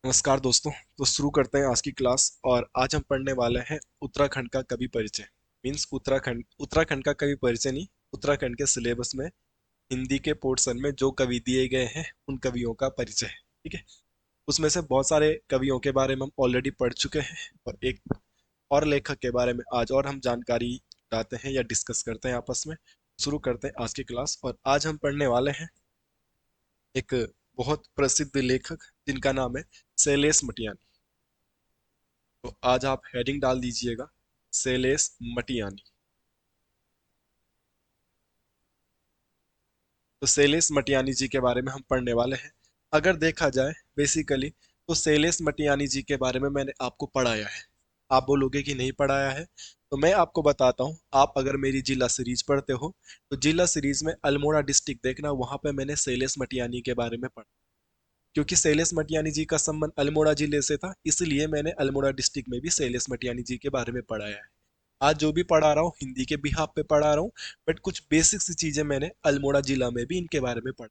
नमस्कार दोस्तों। तो शुरू करते हैं आज की क्लास। और आज हम पढ़ने वाले हैं उत्तराखंड का कवि परिचय। मीन्स उत्तराखंड का कवि परिचय नहीं, उत्तराखंड के सिलेबस में हिंदी के पोर्शन में जो कवि दिए गए हैं उन कवियों का परिचय। ठीक है। उसमें से बहुत सारे कवियों के बारे में हम ऑलरेडी पढ़ चुके हैं, और एक और लेखक के बारे में आज और हम जानकारी लाते हैं या डिस्कस करते हैं आपस में। शुरू करते हैं आज की क्लास। और आज हम पढ़ने वाले हैं एक बहुत प्रसिद्ध लेखक जिनका नाम है शैलेश मटियानी। तो आज आप हेडिंग डाल दीजिएगा, शैलेश मटियानी। तो शैलेश मटियानी जी के बारे में हम पढ़ने वाले हैं। अगर देखा जाए बेसिकली, तो शैलेश मटियानी जी के बारे में मैंने आपको पढ़ाया है। आप बोलोगे कि नहीं पढ़ाया है, तो मैं आपको बताता हूँ। आप अगर मेरी जिला सीरीज पढ़ते हो तो जिला सीरीज में अल्मोड़ा डिस्ट्रिक्ट देखना, वहां पे मैंने शैलेश मटियानी के बारे में पढ़ा। क्योंकि शैलेश मटियानी जी का संबंध अल्मोड़ा जिले से था, इसलिए मैंने अल्मोड़ा डिस्ट्रिक्ट में भी शैलेश मटियानी जी के बारे में पढ़ाया है। आज जो भी पढ़ा रहा हूँ हिंदी के बिहाफ पे पढ़ा रहा हूँ, बट कुछ बेसिक सी चीजें मैंने अल्मोड़ा जिला में भी इनके बारे में पढ़ा।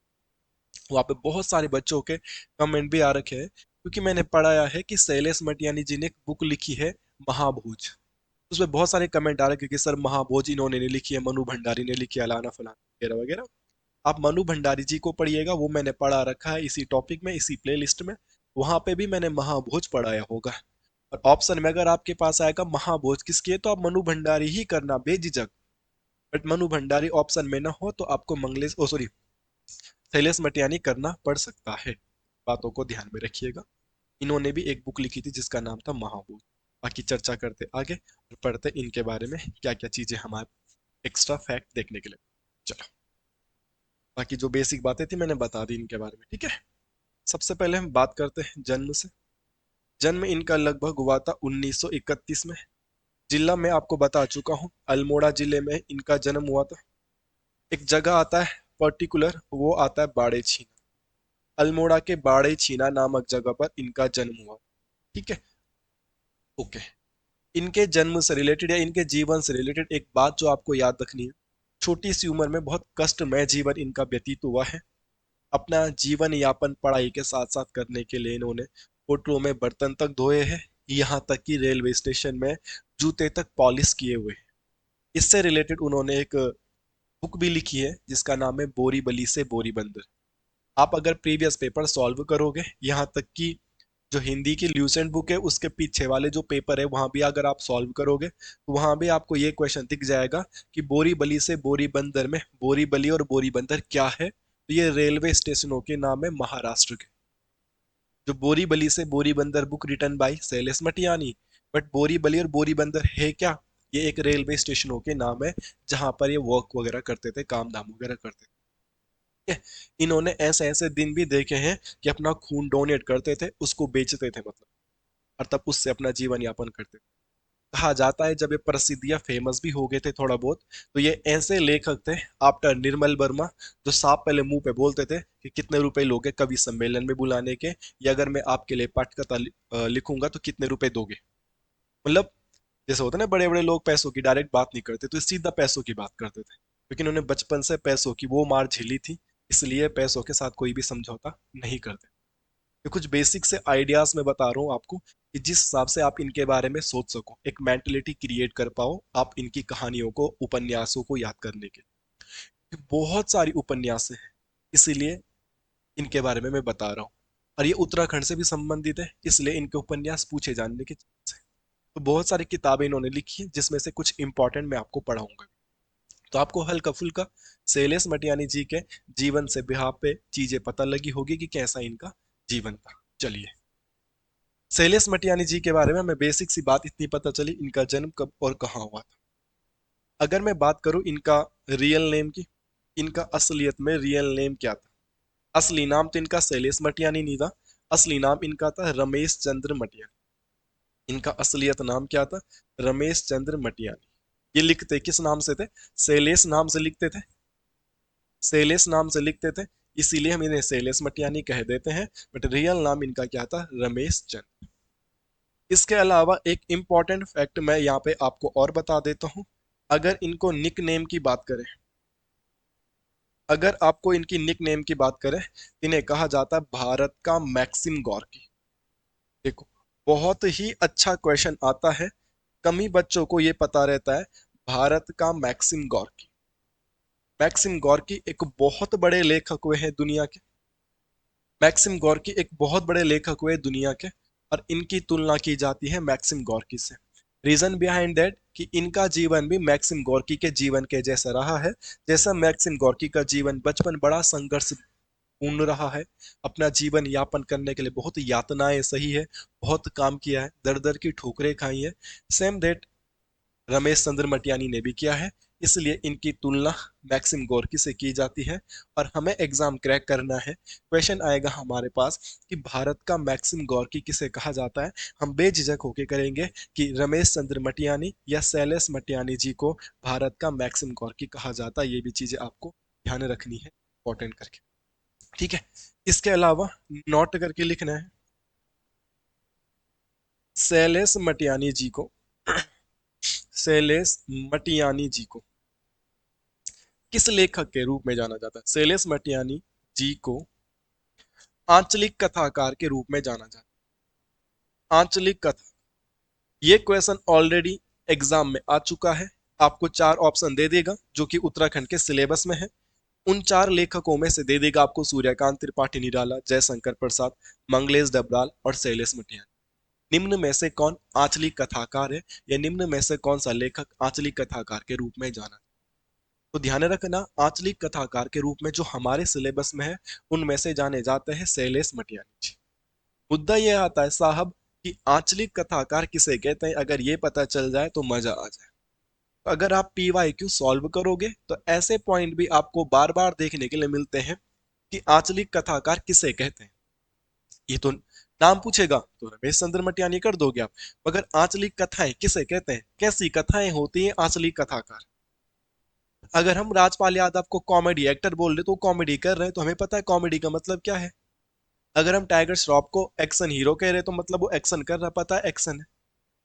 वहाँ पे बहुत सारे बच्चों के कमेंट भी आ रखे हैं, क्योंकि मैंने पढ़ाया है कि शैलेश मटियानी जी ने एक बुक लिखी है, महाभोज। उसमें बहुत सारे कमेंट आ रहे हैं कि सर महाभोज इन्होंने नहीं लिखी है, मनु भंडारी ने लिखी है, अलाना फलाना वगैरह वगैरह। आप मनु भंडारी जी को पढ़िएगा, वो मैंने पढ़ा रखा है इसी टॉपिक में, इसी प्ले लिस्ट में। वहां पे भी मैंने महाभोज पढ़ाया होगा। और ऑप्शन में अगर आपके पास आएगा महाभोज किसकी है, तो आप मनु भंडारी ही करना बेझिझक। बट मनु भंडारी ऑप्शन में ना हो तो आपको मंगलेश ओ सॉरी शैलेश मटियानी करना पड़ सकता है। बातों को ध्यान में रखिएगा। इन्होंने भी एक बुक लिखी थी जिसका नाम था महाभोज। बाकी चर्चा करते आगे और पढ़ते इनके बारे में क्या क्या चीजें हमारे एक्स्ट्रा फैक्ट देखने के लिए। चलो, बाकी जो बेसिक बातें थी मैंने बता दी इनके बारे में। ठीक है। सबसे पहले हम बात करते हैं जन्म से। जन्म इनका लगभग हुआ था 1931 में। जिला मैं आपको बता चुका हूँ, अल्मोड़ा जिले में इनका जन्म हुआ था। एक जगह आता है पर्टिकुलर, वो आता है बाड़े छीना। अल्मोड़ा के बाड़े छीना नामक जगह पर इनका जन्म हुआ। ठीक है। ओके। इनके जन्म से रिलेटेड या इनके जीवन से रिलेटेड एक बात जो आपको याद रखनी है, छोटी सी उम्र में बहुत कष्टमय जीवन इनका व्यतीत हुआ है। अपना जीवन यापन पढ़ाई के साथ साथ करने के लिए इन्होंने होटलों में बर्तन तक धोए हैं, यहाँ तक कि रेलवे स्टेशन में जूते तक पॉलिश किए हुए हैं। इससे रिलेटेड उन्होंने एक बुक भी लिखी है जिसका नाम है बोरी बली से बोरी बंदर। आप अगर प्रीवियस पेपर सॉल्व करोगे, यहाँ तक कि जो हिंदी की ल्यूसेंट बुक है उसके पीछे वाले जो पेपर है वहां भी अगर आप सॉल्व करोगे, तो वहां भी आपको ये क्वेश्चन दिख जाएगा कि बोरी बली से बोरी बंदर में बोरी बली और बोरी बंदर क्या है। तो ये रेलवे स्टेशनों के नाम है महाराष्ट्र के। जो बोरी बली से Bori Bandar book written by Shailesh Matiyani. But Borivali और बोरी बंदर है क्या, ये एक रेलवे स्टेशनों के नाम है जहां पर ये वर्क वगैरह करते थे, काम धाम वगैरह करते थे। इन्होंने ऐसे ऐसे दिन भी देखे हैं कि अपना खून डोनेट करते थे, उसको बेचते थे मतलब, और तब उससे अपना जीवन यापन करते थे। कहा जाता है जब ये प्रसिद्ध या फेमस भी हो गए थे थोड़ा बहुत, तो ये ऐसे लेखक थे आफ्टर निर्मल वर्मा, जो साफ पहले मुंह पे बोलते थे कि कितने रुपए लोगे कवि सम्मेलन में बुलाने के, या अगर मैं आपके लिए पटकथा लिखूंगा तो कितने रुपए दोगे। मतलब जैसे होता है ना, बड़े बड़े लोग पैसों की डायरेक्ट बात नहीं करते, तो ये सीधा पैसों की बात करते थे, लेकिन उन्होंने बचपन से पैसों की वो मार झेली थी, इसलिए पैसों के साथ कोई भी समझौता नहीं करते। ये कुछ बेसिक से आइडियाज मैं बता रहा हूँ आपको, कि जिस हिसाब से आप इनके बारे में सोच सको, एक मेंटलिटी क्रिएट कर पाओ आप इनकी कहानियों को, उपन्यासों को याद करने के। बहुत सारी उपन्यास हैं, इसीलिए इनके बारे में मैं बता रहा हूँ। और ये उत्तराखंड से भी संबंधित है, इसलिए इनके उपन्यास पूछे जाने के चांस है। तो बहुत सारी किताबें इन्होंने लिखी है, जिसमें से कुछ इंपॉर्टेंट मैं आपको पढ़ाऊंगा। तो आपको हल्का फुल्का शैलेश मटियानी जी के जीवन से बिहार पे चीजें पता लगी होगी कि कैसा इनका जीवन था। चलिए, शैलेश मटियानी जी के बारे में हमें बेसिक सी बात इतनी पता चली, इनका जन्म कब और कहाँ हुआ था। अगर मैं बात करूं इनका रियल नेम की, इनका असलियत में रियल नेम क्या था। असली नाम तो इनका शैलेश मटियानी नहीं था, असली नाम इनका था रमेश चंद्र मटियानी। इनका असलियत नाम क्या था, रमेश चंद्र मटियानी। ये लिखते किस नाम से थे, शैलेश नाम से लिखते थे। शैलेश नाम से लिखते थे, इसीलिए हम इन्हें शैलेश मटियानी कह देते हैं। बट रियल नाम इनका क्या था, रमेश चंद्र। इसके अलावा एक इंपॉर्टेंट फैक्ट मैं यहाँ पे आपको और बता देता हूँ। अगर इनको निक नेम की बात करें, अगर आपको इनकी निक नेम की बात करें, इन्हें कहा जाता है भारत का मैक्सिम गॉर्की। देखो, बहुत ही अच्छा क्वेश्चन आता है, कम ही बच्चों को ये पता रहता है। भारत का मैक्सिम गोर्की, मैक्सिम गोर्की एक बहुत बड़े लेखक हुए हैं दुनिया के। मैक्सिम गोर्की एक बहुत बड़े लेखक हुए दुनिया के, और इनकी तुलना की जाती है मैक्सिम गोर्की से। रीजन बिहाइंड दैट कि इनका जीवन भी मैक्सिम गोर्की के जीवन के जैसा रहा है। जैसा मैक्सिम गोर्की का जीवन बचपन बड़ा संघर्ष पूर्ण रहा है, अपना जीवन यापन करने के लिए बहुत यातनाएं सही है, बहुत काम किया है, दर दर की ठोकरें खाई है। सेम दैट रमेश चंद्र मटियानी ने भी किया है, इसलिए इनकी तुलना मैक्सिम गोर्की से की जाती है। और हमें एग्जाम क्रैक करना है, क्वेश्चन आएगा हमारे पास कि भारत का मैक्सिम गोर्की किसे कहा जाता है। हम बेझिझक होके करेंगे कि रमेश चंद्र मटियानी या शैलेश मटियानी जी को भारत का मैक्सिम गोर्की कहा जाता है। ये भी चीजें आपको ध्यान रखनी है, इंपॉर्टेंट करके। ठीक है, इसके अलावा नोट करके लिखना है, शैलेश मटियानी जी को, शैलेश मटियानी जी को किस लेखक के रूप में जाना जाता है? शैलेश मटियानी जी को आंचलिक कथाकार के रूप में जाना जाता है। आंचलिक कथा, ये क्वेश्चन ऑलरेडी एग्जाम में आ चुका है। आपको चार ऑप्शन दे देगा जो कि उत्तराखंड के सिलेबस में है। उन चार लेखकों में से दे देगा आपको सूर्यकांत त्रिपाठी निराला, जयशंकर प्रसाद, मंगलेश डबराल और शैलेश मटियानी। निम्न में से कौन आंचलिक कथाकार है, या निम्न में से कौन सा लेखक आंचलिक कथाकार के रूप में जाना? तो ध्यान रखना, आंचलिक कथाकार के रूप में जो हमारे सिलेबस में है उनमें से जाने जाते हैं शैलेश मटियानी जी। मुद्दा यह आता है साहब कि आंचलिक कथाकार किसे कहते हैं, अगर ये पता चल जाए तो मजा आ जाए। तो अगर आप PYQ सॉल्व करोगे तो ऐसे पॉइंट भी आपको बार बार देखने के लिए मिलते हैं कि आंचलिक कथाकार किसे कहते हैं। ये तो नाम पूछेगा तो रमेश चंद्र मटियानी कर दोगे आप, मगर आंचलिक कथाएं किसे कहते हैं, कैसी कथाएं होती हैं आंचलिक कथाकार। अगर हम राजपाल यादव को कॉमेडी एक्टर बोल रहे तो कॉमेडी कर रहे हैं, तो हमें पता है कॉमेडी का मतलब क्या है। अगर हम टाइगर श्रॉफ को एक्शन हीरो कह रहे हैं तो मतलब वो एक्शन कर रहा, पता है एक्शन है,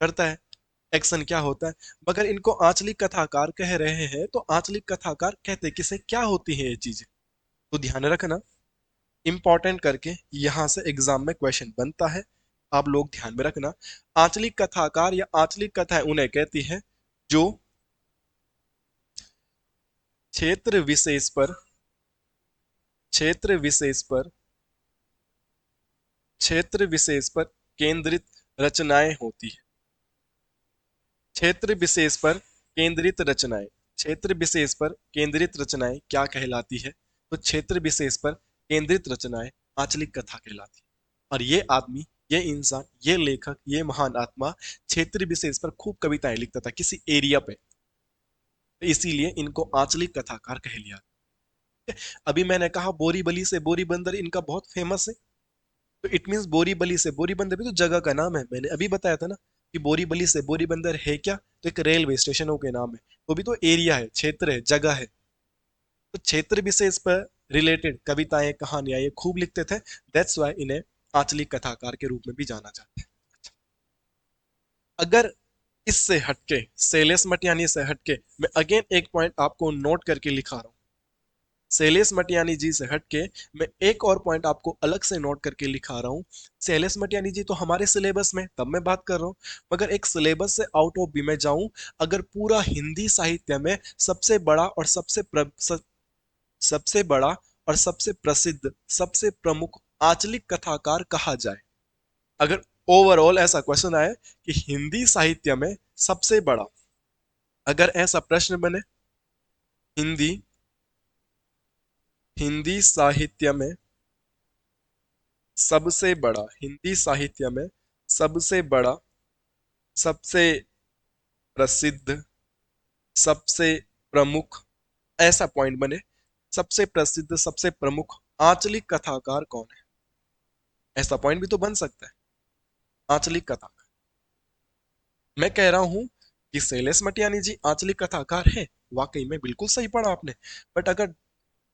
करता है। एक्शन क्या होता है। मगर इनको आंचलिक कथाकार कह रहे हैं तो आंचलिक कथाकार कहते किसे, क्या होती है ये चीजें, तो ध्यान रखना, इंपॉर्टेंट करके यहां से एग्जाम में क्वेश्चन बनता है। आप लोग ध्यान में रखना, आंचलिक कथाकार या आंचलिक कथाएं उन्हें कहती है जो क्षेत्र विशेष पर, क्षेत्र विशेष पर, क्षेत्र विशेष पर केंद्रित रचनाएं होती है। क्षेत्र विशेष पर केंद्रित रचनाएं, क्षेत्र विशेष पर केंद्रित रचनाएं क्या कहलाती है? तो क्षेत्र विशेष पर केंद्रित रचनाएं आंचलिक कथा कहलाती है। और ये आदमी, ये इंसान, ये लेखक, ये महान आत्मा क्षेत्र विशेष पर खूब कविताएं लिखता था किसी एरिया पे, तो इसीलिए इनको आंचलिक कथाकार कह लिया। अभी मैंने कहा बोरीबली से बोरी बंदर इनका बहुत फेमस है, तो इट मीन्स बोरीबली से बोरी बंदर भी तो जगह का नाम है। मैंने अभी बताया था ना कि बोरीबली से बोरी बंदर है क्या, तो एक रेलवे स्टेशनों के नाम है, वो भी तो एरिया है, क्षेत्र है, जगह है। तो क्षेत्र विशेष पर रिलेटेड कविताएं कहानियां ये खूब लिखते थे, दैट्स वाई इन्हें आंचलिक कथाकार के रूप में भी जाना जाता है। अगर इससे हटके, शैलेश मटियानी से हटके, मैं अगेन एक पॉइंट आपको नोट करके लिखा रहा हूँ। शैलेश मटियानी जी से हटके मैं एक और पॉइंट आपको अलग से नोट करके लिखा रहा हूँ। शैलेश मटियानी जी तो हमारे सिलेबस में, तब मैं बात कर रहा हूँ, मगर एक सिलेबस से आउट ऑफ भी मैं जाऊं, अगर पूरा हिंदी साहित्य में सबसे बड़ा और सबसे बड़ा और सबसे प्रसिद्ध, सबसे प्रमुख आंचलिक कथाकार कहा जाए, अगर ओवरऑल ऐसा क्वेश्चन आए कि हिंदी साहित्य में सबसे बड़ा, अगर ऐसा प्रश्न बने, हिंदी हिंदी साहित्य में सबसे बड़ा, हिंदी साहित्य में सबसे बड़ा, सबसे प्रसिद्ध, सबसे प्रमुख, ऐसा पॉइंट बने, सबसे प्रसिद्ध सबसे प्रमुख आंचलिक कथाकार कौन है, ऐसा पॉइंट भी तो बन सकता है। आंचलिक कथाकार, मैं कह रहा हूं कि शैलेश मटियानी जी आंचलिक कथाकार है, वाकई में बिल्कुल सही पढ़ा आपने। बट अगर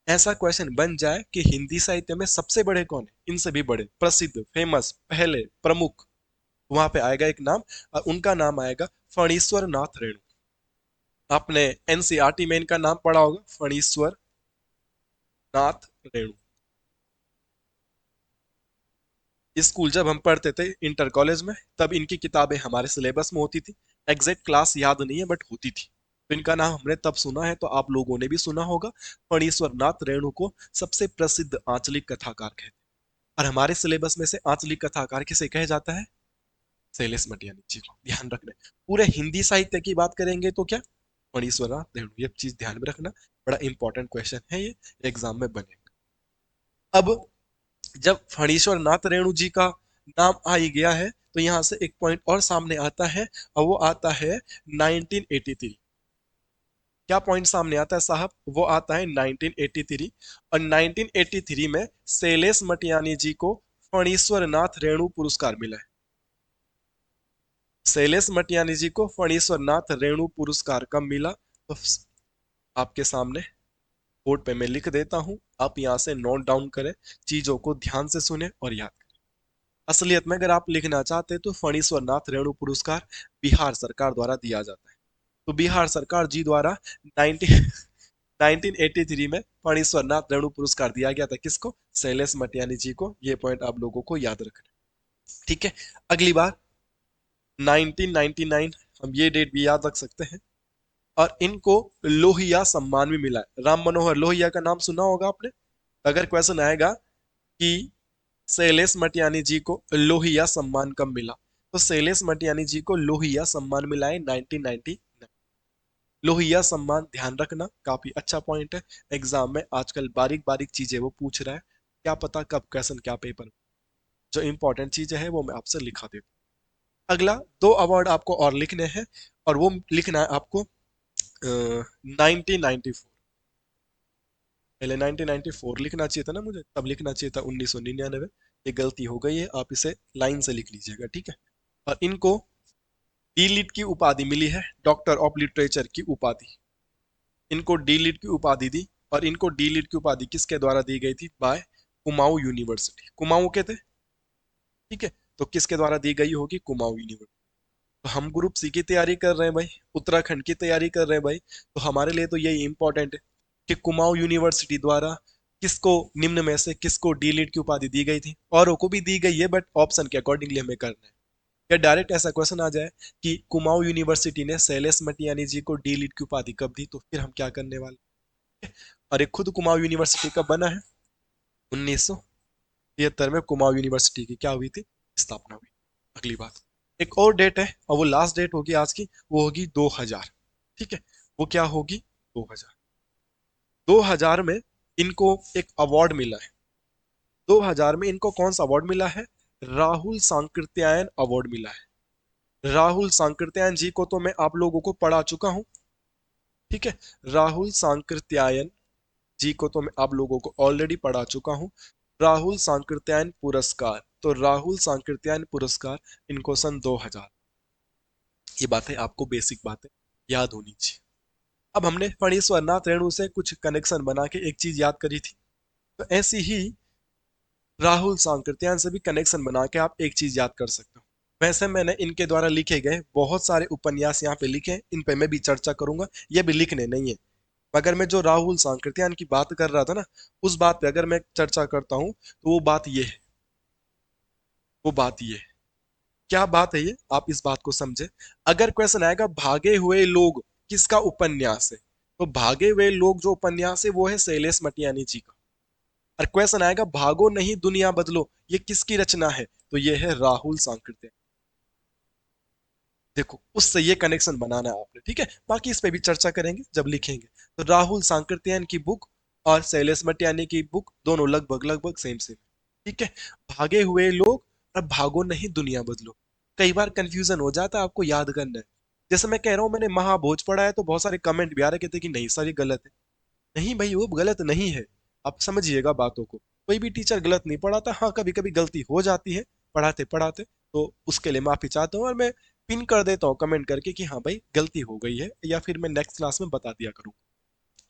ऐसा क्वेश्चन बन जाए कि हिंदी साहित्य में सबसे बड़े कौन है, इनसे भी बड़े, प्रसिद्ध, फेमस, पहले, प्रमुख, वहां पे आएगा एक नाम, और उनका नाम आएगा फणीश्वर नाथ रेणु। आपने NCERT में इनका नाम पढ़ा होगा, फणीश्वर नाथ रेणु। स्कूल जब हम पढ़ते थे इंटर कॉलेज में, तब इनकी किताबें हमारे सिलेबस में होती थी। एग्जैक्ट क्लास याद नहीं है बट होती थी। तो इनका नाम हमने तब सुना है, तो आप लोगों ने भी सुना होगा। फणीश्वर नाथ रेणु को सबसे प्रसिद्ध आंचलिक कथाकार कहते हैं। और हमारे सिलेबस में से आंचलिक कथाकार किसे कहा जाता है? शैलेश मटियानी जी को। ध्यान रखना। पूरे हिंदी साहित्य की बात करेंगे तो क्या? फणीश्वर नाथ रेणु, ये चीज ध्यान में रखना। बड़ा इंपॉर्टेंट क्वेश्चन है ये, एग्जाम में बनेगा। अब जब फणीश्वर नाथ रेणु जी का नाम आ ही गया है, तो यहाँ से एक पॉइंट और सामने आता है, और वो आता है 1983। क्या पॉइंट सामने आता है साहब? वो आता है 1983। और 1983 में शैलेश मटियानी जी को फणीश्वर नाथ रेणु पुरस्कार मिला है। शैलेश मटियानी जी को फणीश्वर नाथ रेणु पुरस्कार कब मिला? तो आपके सामने बोर्ड पे मैं लिख देता हूं, आप यहाँ से नोट डाउन करें, चीजों को ध्यान से सुने और याद करें। असलियत में अगर आप लिखना चाहते हैं तो फणीश्वर नाथ रेणु पुरस्कार बिहार सरकार द्वारा दिया जाता है। तो बिहार सरकार जी द्वारा 1983 में फणीश्वर नाथ रेणु पुरस्कार दिया गया था। किसको? शैलेश मटियानी जी को। ये पॉइंट आप लोगों को याद रखना। ठीक है। अगली बार 1999, हम ये डेट भी याद रख सकते हैं। और इनको लोहिया सम्मान भी मिला है। राम मनोहर लोहिया का नाम सुना होगा आपने। अगर क्वेश्चन आएगा कि शैलेश मटियानी जी को लोहिया सम्मान कब मिला, तो शैलेश मटियानी जी को लोहिया सम्मान मिला है 1999। लोहिया सम्मान ध्यान रखना, काफी अच्छा पॉइंट है। एग्जाम में आजकल बारीक बारीक चीजें वो पूछ रहा है, क्या पता कब क्वेश्चन क्या पेपर। जो इंपॉर्टेंट चीजें हैं वो मैं आपसे लिखा देता हूँ। अगला दो अवार्ड आपको और लिखने हैं, और वो लिखना है आपको 1994। पहले 1994 लिखना चाहिए था ना मुझे, तब लिखना चाहिए था 1999। ये गलती हो गई है, आप इसे लाइन से लिख लीजिएगा, ठीक है। और इनको डी लिट की उपाधि मिली है, डॉक्टर ऑफ लिटरेचर की उपाधि। इनको डी लिट की उपाधि दी। और इनको डी लिट की उपाधि किसके द्वारा दी गई थी? Bye Kumaon university. कुमाऊं के थे, ठीक है। तो किसके द्वारा दी गई होगी? कुमाऊं यूनिवर्सिटी। तो हम ग्रुप सी की तैयारी कर रहे हैं भाई, उत्तराखंड की तैयारी कर रहे हैं भाई, तो हमारे लिए तो यही इंपॉर्टेंट है कि कुमाऊं यूनिवर्सिटी द्वारा किसको, निम्न में से किसको डी लिट की उपाधि दी गई थी। औरों को भी दी गई है बट ऑप्शन के अकॉर्डिंगली हमें करना है। या डायरेक्ट ऐसा क्वेश्चन आ जाए कि कुमाऊं यूनिवर्सिटी ने शैलेश मटियानी जी को डी लिट की उपाधि कब दी, तो फिर हम क्या करने वाले हैं? और एक खुद कुमाऊं यूनिवर्सिटी कब बना है? 1973 में कुमाऊं यूनिवर्सिटी की क्या हुई थी? स्थापना हुई। अगली बात, एक और डेट है और वो लास्ट डेट होगी आज की, वो होगी 2000। ठीक है। वो क्या होगी? 2000। 2000 में इनको एक अवार्ड मिला है। 2000 में इनको कौन सा अवार्ड मिला है? राहुल सांकृत्यायन अवार्ड मिला है। राहुल सांकृत्यायन जी को तो मैं आप लोगों को पढ़ा चुका हूं, ठीक है। राहुल सांकृत्यायन जी को तो मैं आप लोगों को ऑलरेडी पढ़ा चुका हूं। राहुल सांकृत्यायन पुरस्कार, तो राहुल सांकृत्यायन पुरस्कार इनको सन 2000। ये बातें आपको बेसिक बातें याद होनी चाहिए। अब हमने फणीश्वर नाथ रेणु से कुछ कनेक्शन बना के एक चीज याद करी थी, तो ऐसी ही राहुल सांकृत्यायन से भी कनेक्शन बना के आप एक चीज याद कर सकते हो। वैसे मैंने इनके द्वारा लिखे गए बहुत सारे उपन्यास यहाँ पे लिखे हैं, इन पे मैं भी चर्चा करूंगा, ये भी लिखने नहीं है। मगर मैं जो राहुल सांकृत्यायन की बात कर रहा था ना, उस बात पे अगर मैं चर्चा करता हूँ तो वो बात ये है। वो बात ये है। क्या बात है ये, आप इस बात को समझे। अगर क्वेश्चन आएगा भागे हुए लोग किसका उपन्यास है, तो भागे हुए लोग जो उपन्यास है वो है शैलेश मटियानी जी का। और क्वेश्चन आएगा भागो नहीं दुनिया बदलो, ये किसकी रचना है, तो ये है राहुल सांकृत्यायन। देखो, उससे ये कनेक्शन बनाना है आपने, ठीक है। बाकी इस पे भी चर्चा करेंगे जब लिखेंगे। तो राहुल सांकृत्यायन की बुक और शैलेश मटियानी की बुक दोनों लगभग लगभग सेम सेम, ठीक है। भागे हुए लोग और भागो नहीं दुनिया बदलो, कई बार कंफ्यूजन हो जाता है, आपको याद करना है। जैसे मैं कह रहा हूँ मैंने महाभोज पढ़ा है, तो बहुत सारे कमेंट भी आ रहे थे कि नहीं सर ये गलत है। नहीं भाई, वो गलत नहीं है। आप समझिएगा बातों को। कोई भी टीचर गलत नहीं पढ़ाता, हाँ कभी कभी गलती हो जाती है पढ़ाते पढ़ाते, तो उसके लिए माफी चाहता हूँ। और मैं पिन कर देता हूँ कमेंट करके कि हाँ भाई गलती हो गई है, या फिर मैं नेक्स्ट क्लास में बता दिया करूँ,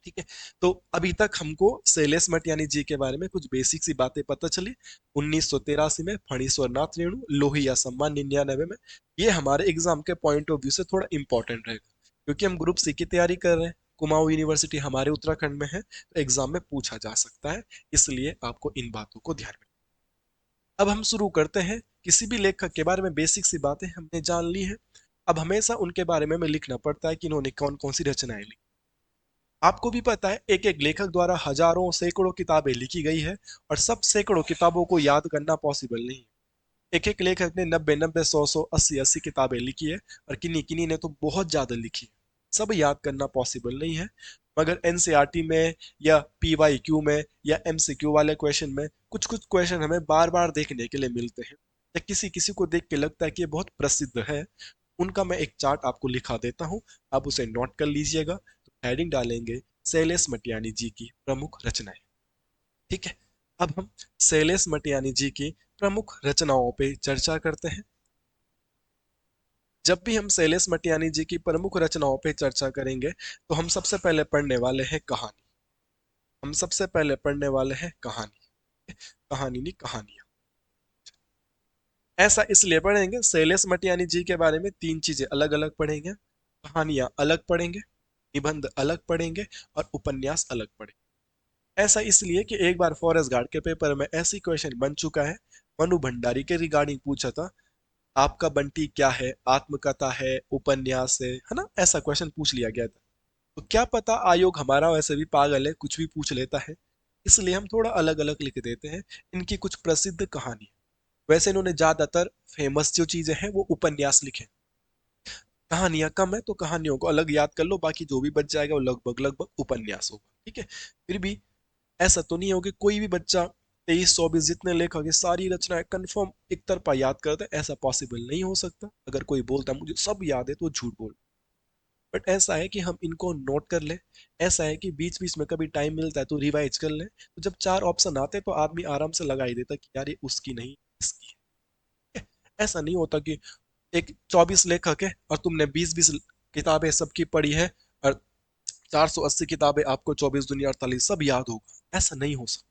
ठीक है। तो अभी तक हमको शैलेश मटियानी जी के बारे में कुछ बेसिक सी बातें पता चली। 1983 में फणीश्वर नाथ रेणु लोहिया सम्मान 99 में। ये हमारे एग्जाम के पॉइंट ऑफ व्यू से थोड़ा इंपॉर्टेंट रहेगा, क्योंकि हम ग्रुप सी की तैयारी कर रहे हैं। कुमाऊं यूनिवर्सिटी हमारे उत्तराखंड में है, तो एग्जाम में पूछा जा सकता है, इसलिए आपको इन बातों को ध्यान में अब हम शुरू करते हैं। किसी भी लेखक के बारे में बेसिक सी बातें हमने जान ली है। अब हमेशा उनके बारे में हमें लिखना पड़ता है कि इन्होंने कौन कौन सी रचनाएं लिखी। आपको भी पता है एक एक लेखक द्वारा हजारों सैकड़ों किताबें लिखी गई है, और सब सैकड़ों किताबों को याद करना पॉसिबल नहीं है। एक एक लेखक ने 90 90 100 100 80 80 किताबें लिखी है, और किन्हीं किन्हीं ने तो बहुत ज्यादा लिखी है। सब याद करना पॉसिबल नहीं है। मगर एनसीईआरटी में या पीवाईक्यू में या एमसीक्यू वाले क्वेश्चन में कुछ कुछ क्वेश्चन हमें बार बार देखने के लिए मिलते हैं, या किसी किसी को देख के लगता है कि ये बहुत प्रसिद्ध है। उनका मैं एक चार्ट आपको लिखा देता हूँ, आप उसे नोट कर लीजिएगा। तो हेडिंग डालेंगे शैलेश मटियानी जी की प्रमुख रचनाएं। ठीक है। अब हम शैलेश मटियानी जी की प्रमुख रचनाओं पे चर्चा करते हैं। जब भी हम शैलेश मटियानी जी की प्रमुख रचनाओं पे चर्चा करेंगे, तो हम सबसे पहले पढ़ने वाले हैं कहानी। हम सबसे पहले पढ़ने वाले हैं कहानी। कहानी नहीं, कहानियां। ऐसा इसलिए पढ़ेंगे, शैलेश मटियानी जी के बारे में तीन चीजें अलग अलग पढ़ेंगे। कहानियां अलग पढ़ेंगे, निबंध अलग पढ़ेंगे, और उपन्यास अलग पढ़ेंगे। ऐसा इसलिए कि एक बार फॉरेस्ट गार्ड के पेपर में ऐसी क्वेश्चन बन चुका है। मनु भंडारी के रिगार्डिंग पूछा था, आपका बंटी क्या है, आत्मकथा है, उपन्यास है ना, ऐसा क्वेश्चन पूछ लिया गया था। तो क्या पता आयोग हमारा वैसे भी पागल है, कुछ भी पूछ लेता है। इसलिए हम थोड़ा अलग अलग लिख देते हैं इनकी कुछ प्रसिद्ध कहानी। वैसे इन्होंने ज्यादातर फेमस जो चीजें हैं वो उपन्यास लिखे। कहानियां कम है, तो कहानियों को अलग याद कर लो, बाकी जो भी बच जाएगा वो लगभग लगभग उपन्यास होगा। ठीक है। फिर भी ऐसा तो नहीं होगा कोई भी बच्चा 23 24 जितने लेखक है सारी रचनाएं कंफर्म एक तरफा याद करता है, ऐसा पॉसिबल नहीं हो सकता। अगर कोई बोलता मुझे सब याद है तो झूठ बोल। बट ऐसा है कि हम इनको नोट कर ले। ऐसा है कि बीच बीच में कभी टाइम मिलता है तो रिवाइज कर ले, तो जब चार ऑप्शन आते हैं तो आदमी आराम से लगा ही देता कि यार ये उसकी नहीं, इसकी है। ऐसा नहीं होता कि एक 24 लेखक है और तुमने 20 20 किताबें सबकी पढ़ी है, और 480 किताबें आपको 24 दूनी 48 सब याद होगा, ऐसा नहीं हो सकता।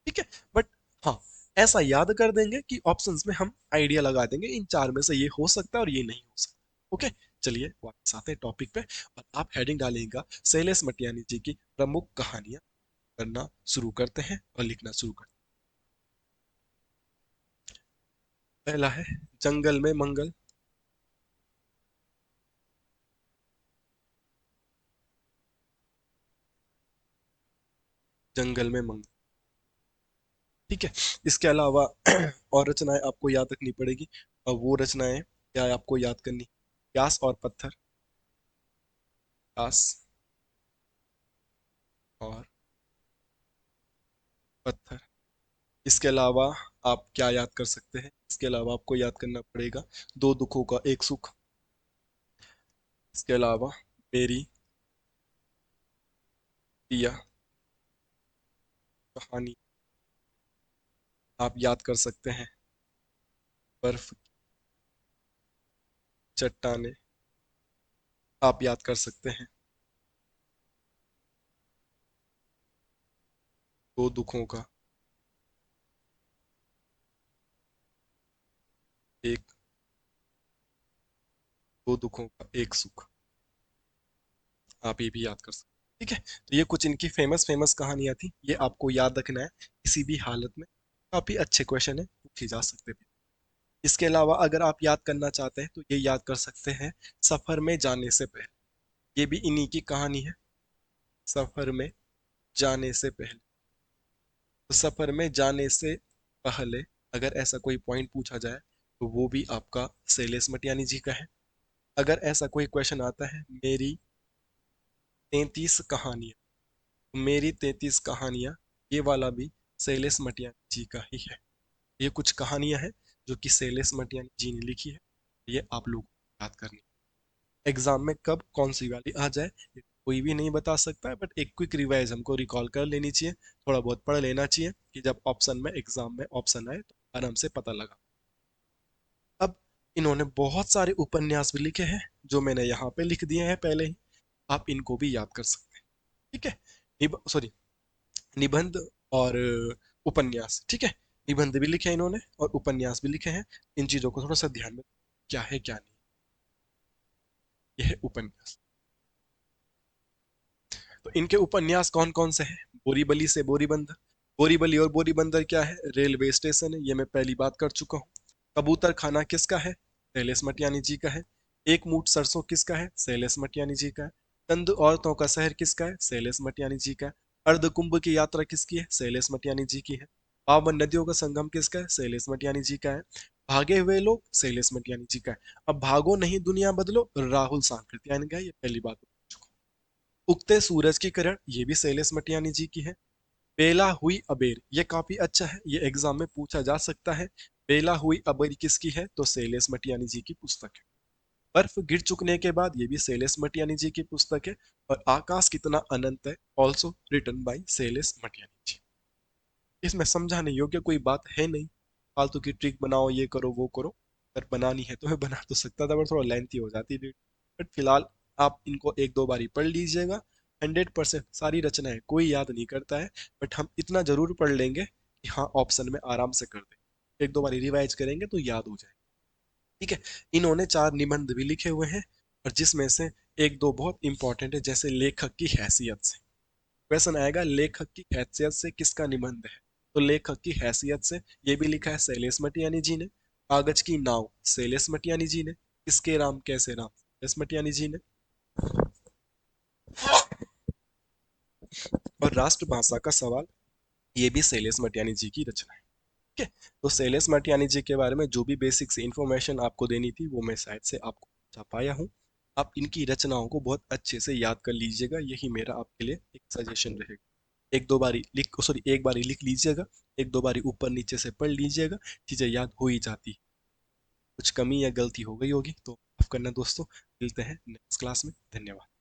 ठीक है। बट हाँ, ऐसा याद कर देंगे कि ऑप्शंस में हम आइडिया लगा देंगे इन चार में से ये हो सकता है और ये नहीं हो सकता। ओके। चलिए वापस आते हैं टॉपिक पे, और आप हेडिंग डालेगा शैलेश मटियानी जी की प्रमुख कहानियां करना शुरू करते हैं और लिखना शुरू करते हैं। पहला है जंगल में मंगल। जंगल में मंगल। ठीक है। इसके अलावा और रचनाएं आपको याद रखनी पड़ेगी, और वो रचनाएं क्या है आपको याद करनी। प्यास और पत्थर। प्यास और पत्थर। इसके अलावा आप क्या याद कर सकते हैं, इसके अलावा आपको याद करना पड़ेगा दो दुखों का एक सुख। इसके अलावा मेरी पिया कहानी आप याद कर सकते हैं। बर्फ की चट्टाने आप याद कर सकते हैं। दो दुखों का एक, दो दुखों का एक सुख आप ये भी याद कर सकते हैं। ठीक है। तो ये कुछ इनकी फेमस फेमस कहानियां थी, ये आपको याद रखना है किसी भी हालत में। काफी अच्छे क्वेश्चन है, पूछे जा सकते हैं। इसके अलावा अगर आप याद करना चाहते हैं तो ये याद कर सकते हैं सफर में जाने से पहले। ये भी इन्हीं की कहानी है। सफर में जाने से पहले। तो सफर में जाने से पहले अगर ऐसा कोई पॉइंट पूछा जाए तो वो भी आपका शैलेश मटियानी जी का है। अगर ऐसा कोई क्वेश्चन आता है मेरी 33 कहानियां, तो मेरी 33 कहानियां, ये वाला भी शैलेश मटियानी जी का ही है। ये कुछ कहानियां हैं जो कि शैलेश मटियानी जी ने लिखी है। ये आप लोग को याद करनी। एग्जाम में कब कौन सी वाली आ जाए ये कोई भी नहीं बता सकता है, बट एक क्विक रिवाइज हमको रिकॉल कर लेनी चाहिए, थोड़ा बहुत पढ़ लेना चाहिए कि जब ऑप्शन में एग्जाम में ऑप्शन आए तो आराम से पता लगा। अब इन्होंने बहुत सारे उपन्यास भी लिखे हैं जो मैंने यहाँ पे लिख दिए हैं पहले ही, आप इनको भी याद कर सकते हैं। ठीक है। सॉरी, निबंध और उपन्यास। ठीक है। निबंध भी लिखे हैं इन्होंने और उपन्यास भी लिखे हैं। इन चीजों को थोड़ा सा ध्यान में क्या है क्या नहीं। यह है उपन्यास। तो इनके उपन्यास कौन कौन से हैं। बोरीबली से बोरीबंद, बोरीवली और बोरीबंदर क्या है? रेलवे स्टेशन है, ये मैं पहली बात कर चुका हूँ। कबूतर खाना किसका है? शैलेश मटियानी जी का है। एक मूठ सरसों किसका है? शैलेश मटियानी जी का है। चंद औरतों का शहर किसका है? शैलेश मटियानी जी का है। अर्धकुंभ की यात्रा किसकी है? शैलेश मटियानी जी की है। पावन नदियों का संगम किसका है? शैलेश मटियानी जी का है। भागे हुए लोग शैलेश मटियानी जी का है। अब भागो नहीं दुनिया बदलो, राहुल सांकृत्यायन का है, ये पहली बात हो चुका। उगते सूरज की किरण, ये भी शैलेश मटियानी जी की है। बेला हुई अबेर, ये काफी अच्छा है, ये एग्जाम में पूछा जा सकता है। बेला हुई अबेर किसकी है? तो शैलेश मटियानी जी की पुस्तक है। बर्फ गिर चुकने के बाद, ये भी शैलेश मटियानी जी की पुस्तक है। और आकाश कितना अनंत है, also written by Shailesh Matiyani ji. इसमें समझाने योग्य कोई बात है नहीं। फालतू की ट्रिक बनाओ, ये करो वो करो। अगर बनानी है तो मैं बना तो सकता था, पर थोड़ा लेंथी हो जाती थी। बट फिलहाल आप इनको एक दो बारी पढ़ लीजिएगा। 100% सारी रचनाएं कोई याद नहीं करता है, बट हम इतना जरूर पढ़ लेंगे कि हाँ, ऑप्शन में आराम से कर दें। एक दो बारी रिवाइज करेंगे तो याद हो जाए। ठीक है। इन्होंने 4 निबंध भी लिखे हुए हैं, और जिसमें से एक दो बहुत इंपॉर्टेंट है, जैसे लेखक की हैसियत से। क्वेश्चन आएगा, लेखक की हैसियत से किसका निबंध है? तो लेखक की हैसियत से ये भी लिखा है शैलेश मटियानी जी ने। कागज की नाव, शैलेश मटियानी जी ने। किसके राम कैसे राम, शैलेश मटियानी जी ने। और राष्ट्रभाषा का सवाल, ये भी शैलेश मटियानी जी की रचना है। ठीक है। तो शैलेश मटियानी जी के बारे में जो भी बेसिक सी इंफॉर्मेशन आपको देनी थी, वो मैं शायद से आपको बता पाया हूँ। आप इनकी रचनाओं को बहुत अच्छे से याद कर लीजिएगा, यही मेरा आपके लिए एक सजेशन रहेगा। एक दो बारी लिख, सॉरी, एक बारी लिख लीजिएगा। एक दो बारी ऊपर नीचे से पढ़ लीजिएगा। चीजें याद हो ही जाती। कुछ कमी या गलती हो गई होगी तो माफ करना दोस्तों। मिलते हैं नेक्स्ट क्लास में। धन्यवाद।